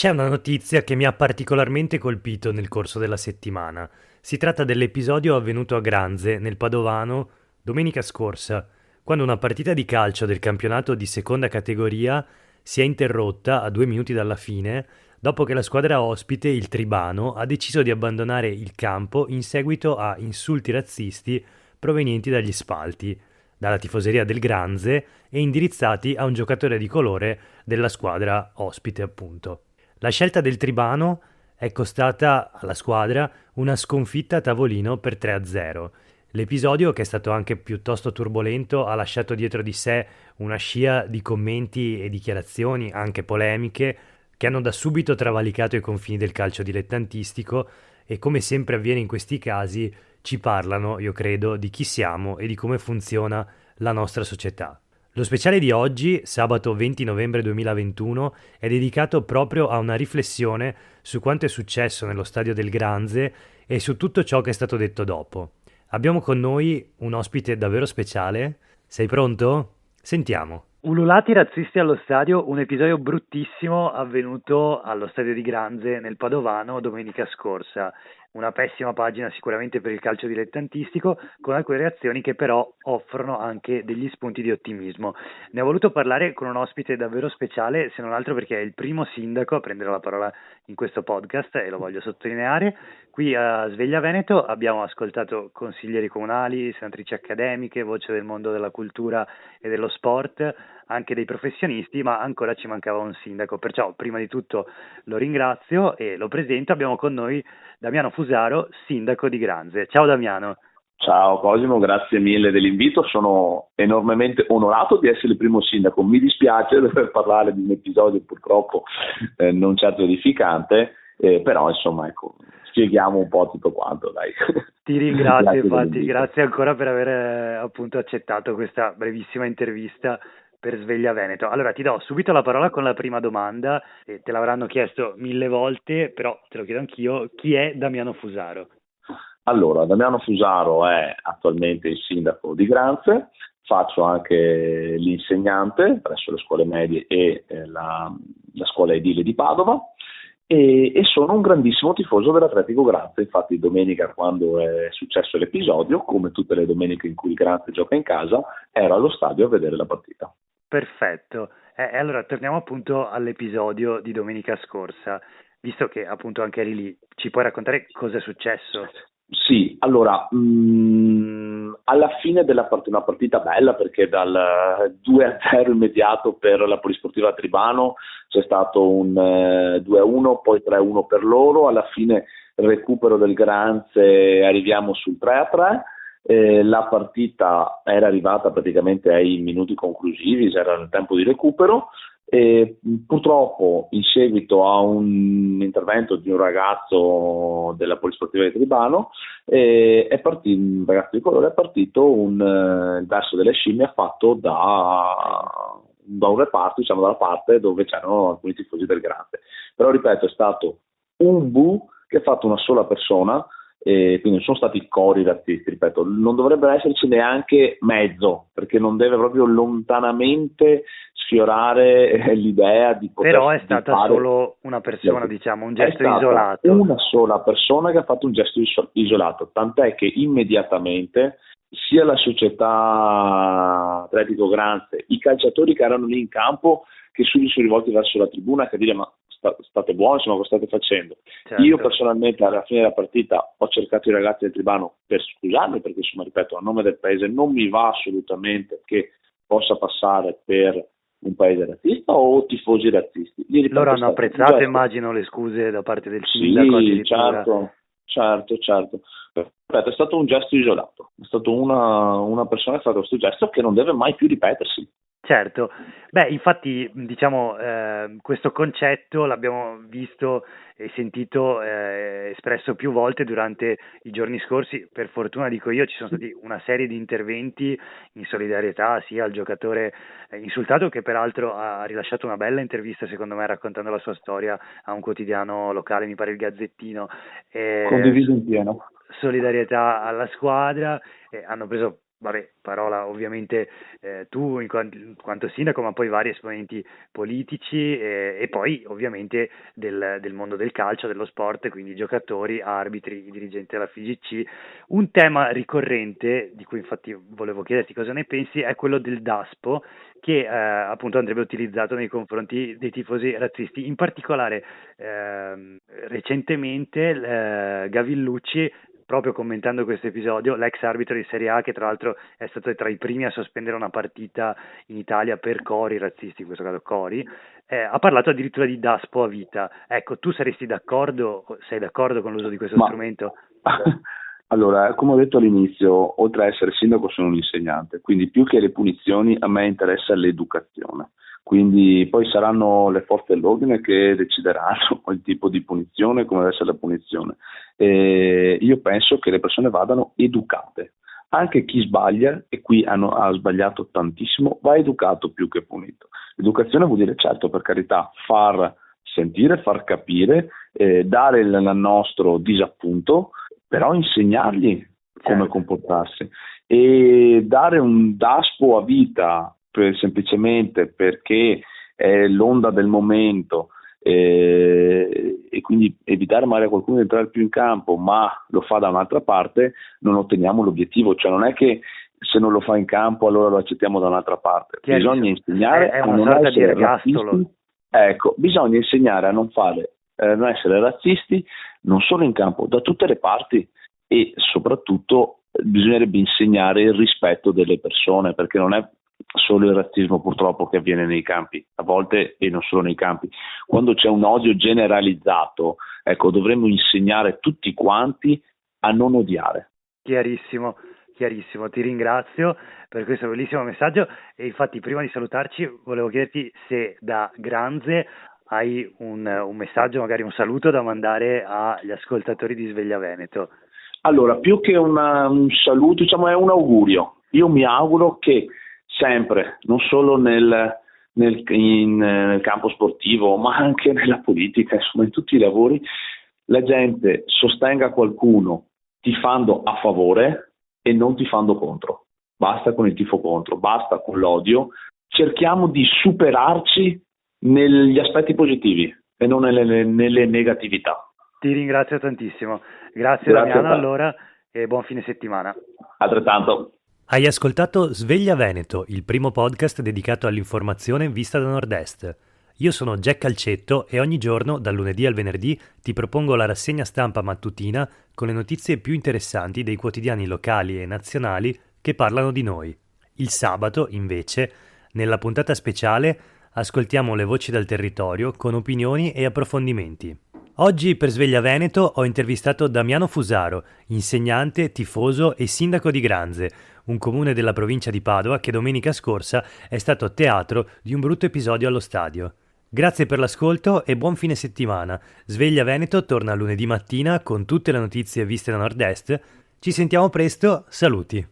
C'è una notizia che mi ha particolarmente colpito nel corso della settimana. Si tratta dell'episodio avvenuto a Granze, nel Padovano, domenica scorsa, quando una partita di calcio del campionato di seconda categoria si è interrotta a 2 minuti dalla fine, dopo che la squadra ospite, il Tribano, ha deciso di abbandonare il campo in seguito a insulti razzisti provenienti dagli spalti, dalla tifoseria del Granze e indirizzati a un giocatore di colore della squadra ospite, appunto. La scelta del Tribano è costata alla squadra una sconfitta a tavolino per 3-0. L'episodio, che è stato anche piuttosto turbolento, ha lasciato dietro di sé una scia di commenti e dichiarazioni, anche polemiche, che hanno da subito travalicato i confini del calcio dilettantistico e, come sempre avviene in questi casi, ci parlano, io credo, di chi siamo e di come funziona la nostra società. Lo speciale di oggi, sabato 20 novembre 2021, è dedicato proprio a una riflessione su quanto è successo nello stadio del Granze e su tutto ciò che è stato detto dopo. Abbiamo con noi un ospite davvero speciale. Sei pronto? Sentiamo. Ululati razzisti allo stadio, un episodio bruttissimo avvenuto allo stadio di Granze nel Padovano domenica scorsa. Una pessima pagina sicuramente per il calcio dilettantistico, con alcune reazioni che però offrono anche degli spunti di ottimismo. Ne ho voluto parlare con un ospite davvero speciale, se non altro perché è il primo sindaco a prendere la parola in questo podcast e lo voglio sottolineare. Qui a Sveglia Veneto abbiamo ascoltato consiglieri comunali, senatrici accademiche, voce del mondo della cultura e dello sport, anche dei professionisti, ma ancora ci mancava un sindaco. Perciò prima di tutto lo ringrazio e lo presento. Abbiamo con noi Damiano Fusaro, sindaco di Granze. Ciao Damiano. Ciao Cosimo, grazie mille dell'invito, sono enormemente onorato di essere il primo sindaco. Mi dispiace dover parlare di un episodio purtroppo non certo edificante, però insomma ecco, spieghiamo un po' tutto quanto, dai. Ti ringrazio, Grazie infatti, dell'invito. grazie ancora per aver appunto accettato questa brevissima intervista per Sveglia Veneto. Allora ti do subito la parola con la prima domanda, te l'avranno chiesto 1000 volte, però te lo chiedo anch'io: chi è Damiano Fusaro? Allora, Damiano Fusaro è attualmente il sindaco di Granze, faccio anche l'insegnante presso le scuole medie e la scuola edile di Padova e sono un grandissimo tifoso dell'Atletico Granze. Infatti domenica, quando è successo l'episodio, come tutte le domeniche in cui il Granze gioca in casa, ero allo stadio a vedere la partita. Perfetto. E allora torniamo appunto all'episodio di domenica scorsa, visto che appunto anche eri lì, ci puoi raccontare cosa è successo? Sì, allora, alla fine della partita, una partita bella perché dal 2-0 immediato per la Polisportiva Tribano c'è stato un 2-1, poi 3-1 per loro, alla fine recupero del Granze, arriviamo sul 3-3. La partita era arrivata praticamente ai minuti conclusivi, era il tempo di recupero. E purtroppo, in seguito a un intervento di un ragazzo della Polisportiva di Tribano, un ragazzo di colore, è partito il verso delle scimmie fatto da un reparto, diciamo dalla parte dove c'erano alcuni tifosi del Grande. Però ripeto, è stato un bu che ha fatto una sola persona, e quindi non sono stati cori razzisti, ripeto, non dovrebbe esserci neanche mezzo, perché non deve proprio lontanamente sfiorare l'idea di poter Però è stata fare. solo una persona, diciamo, un È gesto stata isolato. una sola persona che ha fatto un gesto isolato, tant'è che immediatamente sia la società Atletico Granze, i calciatori che erano lì in campo, che subito sono rivolti verso la tribuna a dire: ma state buoni, insomma, cosa state facendo? Certo. Io personalmente alla fine della partita ho cercato i ragazzi del Tribano per scusarmi, perché insomma, ripeto, a nome del paese non mi va assolutamente che possa passare per un paese razzista o tifosi razzisti. Ripeto, Loro hanno apprezzato, immagino, le scuse da parte del sindaco. Sì, addirittura. certo. Ripeto, è stato un gesto isolato, è stato una persona che ha fatto questo gesto che non deve mai più ripetersi. Certo, beh, infatti, diciamo, questo concetto l'abbiamo visto e sentito espresso più volte durante i giorni scorsi. Per fortuna, dico io, ci sono stati una serie di interventi in solidarietà sia al giocatore insultato, che peraltro ha rilasciato una bella intervista, secondo me, raccontando la sua storia a un quotidiano locale, mi pare il Gazzettino. Condiviso in pieno. Solidarietà alla squadra, hanno preso vabbè, parola ovviamente tu in quanto sindaco, ma poi vari esponenti politici e poi ovviamente del mondo del calcio, dello sport, quindi giocatori, arbitri, i dirigenti della FIGC. Un tema ricorrente, di cui infatti volevo chiederti cosa ne pensi, è quello del DASPO, che appunto andrebbe utilizzato nei confronti dei tifosi razzisti. In particolare recentemente Gavillucci, proprio commentando questo episodio, l'ex arbitro di Serie A, che tra l'altro è stato tra i primi a sospendere una partita in Italia per cori razzisti, in questo caso cori, ha parlato addirittura di DASPO a vita. Ecco, tu sei d'accordo con l'uso di questo strumento? Allora, come ho detto all'inizio, oltre a essere sindaco sono un insegnante, quindi più che le punizioni a me interessa l'educazione. Quindi poi saranno le forze dell'ordine che decideranno il tipo di punizione, come deve essere la punizione. Io penso che le persone vadano educate. Anche chi sbaglia, e qui ha sbagliato tantissimo, va educato più che punito. L'educazione vuol dire, certo, per carità, far sentire, far capire, dare il nostro disappunto, però insegnargli come comportarsi e dare un DASPO a vita semplicemente perché è l'onda del momento e quindi evitare magari a qualcuno di entrare più in campo, ma lo fa da un'altra parte, non otteniamo l'obiettivo. Cioè non è che se non lo fa in campo allora lo accettiamo da un'altra parte. Bisogna insegnare a non essere razzisti. Ecco, bisogna insegnare a non essere razzisti non solo in campo, da tutte le parti, e soprattutto bisognerebbe insegnare il rispetto delle persone, perché non è solo il razzismo purtroppo che avviene nei campi, a volte, e non solo nei campi. Quando c'è un odio generalizzato, ecco, dovremmo insegnare tutti quanti a non odiare. Chiarissimo, ti ringrazio per questo bellissimo messaggio e infatti prima di salutarci volevo chiederti se da Granze hai un messaggio, magari un saluto da mandare agli ascoltatori di Sveglia Veneto. Allora, più che un saluto, diciamo è un augurio. Io mi auguro che sempre, non solo nel campo sportivo, ma anche nella politica, insomma in tutti i lavori, la gente sostenga qualcuno tifando a favore e non tifando contro. Basta con il tifo contro, basta con l'odio. Cerchiamo di superarci negli aspetti positivi e non nelle negatività. Ti ringrazio tantissimo. Grazie Damiano allora e buon fine settimana. Altrettanto. Hai ascoltato Sveglia Veneto, il primo podcast dedicato all'informazione vista da nord-est. Io sono Jack Calcetto e ogni giorno, dal lunedì al venerdì, ti propongo la rassegna stampa mattutina con le notizie più interessanti dei quotidiani locali e nazionali che parlano di noi. Il sabato, invece, nella puntata speciale, ascoltiamo le voci dal territorio con opinioni e approfondimenti. Oggi per Sveglia Veneto ho intervistato Damiano Fusaro, insegnante, tifoso e sindaco di Granze, un comune della provincia di Padova che domenica scorsa è stato teatro di un brutto episodio allo stadio. Grazie per l'ascolto e buon fine settimana. Sveglia Veneto torna lunedì mattina con tutte le notizie viste da nord-est. Ci sentiamo presto, saluti!